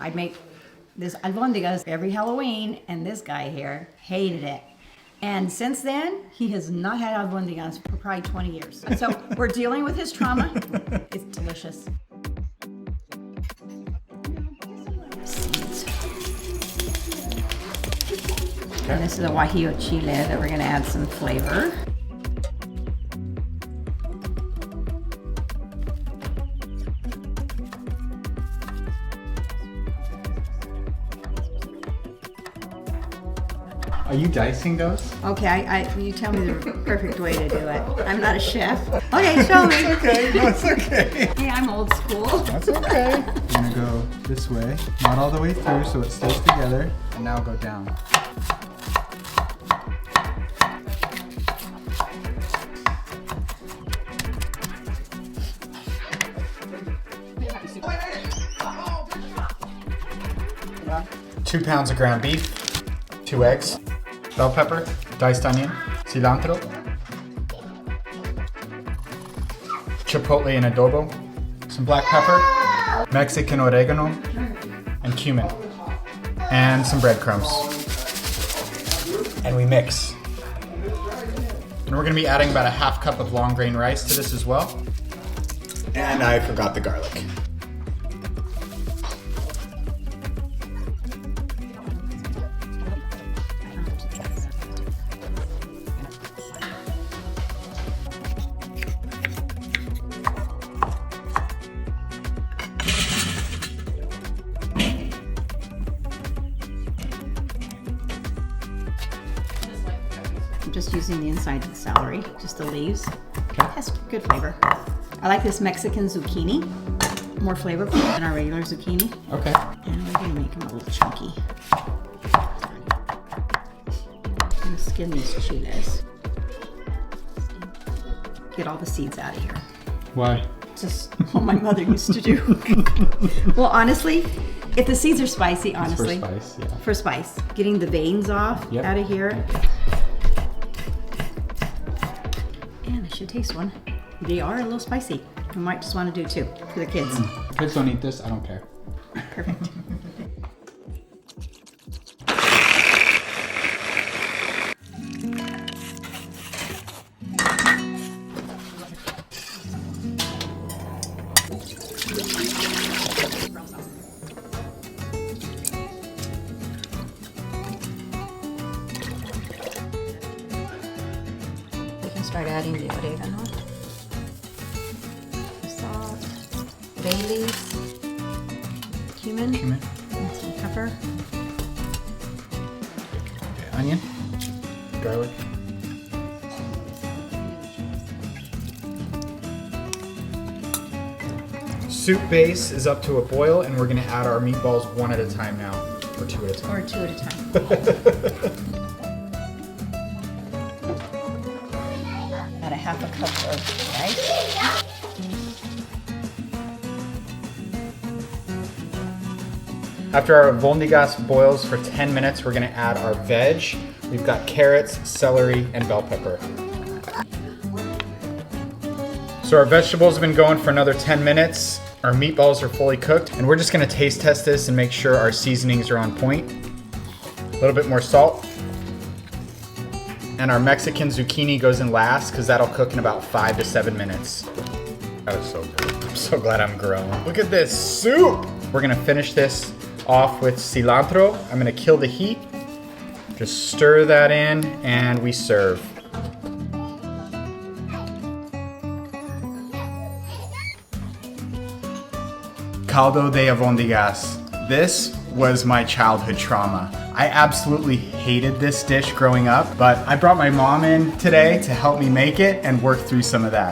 I'd make this albondigas every Halloween, and this guy here hated it. And since then, he has not had albondigas for probably 20 years. So we're dealing with his trauma. It's delicious. Seeds. And this is a guajillo chile that we're gonna add some flavor. Are you dicing those? Okay, you tell me the perfect way to do it. I'm not a chef. Okay, show me. It's okay, no, it's okay. Hey, I'm old school. That's okay. I'm gonna go this way, not all the way through so it stays together, and now go down. Yeah. 2 pounds of ground beef, 2 eggs, bell pepper, diced onion, cilantro, chipotle and adobo, some black pepper, Mexican oregano, and cumin, and some breadcrumbs. And we mix. And we're gonna be adding about a half cup of long grain rice to this as well. And I forgot the garlic. I'm just using the inside of the celery, just the leaves. It has good flavor. I like this Mexican zucchini, more flavorful than our regular zucchini. Okay. And we're gonna make them a little chunky. I'm gonna skin these chiles. Get all the seeds out of here. Why? Just what my mother used to do. Well, honestly, if the seeds are spicy, honestly. For spice, yeah. For spice. Getting the veins off out of here. And I should taste one. They are a little spicy. I might just want to do 2 for the kids. Kids don't eat this, I don't care. Perfect. Start adding the oregano, salt, bay leaves, cumin, and some pepper. Okay, onion, garlic. Soup base is up to a boil, and we're gonna add our meatballs 1 at a time now, or 2 at a time. Or 2 at a time. About a half a cup of rice. After our albondigas boils for 10 minutes, we're gonna add our veg. We've got carrots, celery, and bell pepper. So our vegetables have been going for another 10 minutes. Our meatballs are fully cooked, and we're just gonna taste test this and make sure our seasonings are on point. A little bit more salt. And our Mexican zucchini goes in last because that'll cook in about 5 to 7 minutes. That is so good. I'm so glad I'm grown. Look at this soup. We're gonna finish this off with cilantro. I'm gonna kill the heat. Just stir that in and we serve. Caldo de albondigas. This was my childhood trauma. I absolutely hated this dish growing up, but I brought my mom in today to help me make it and work through some of that.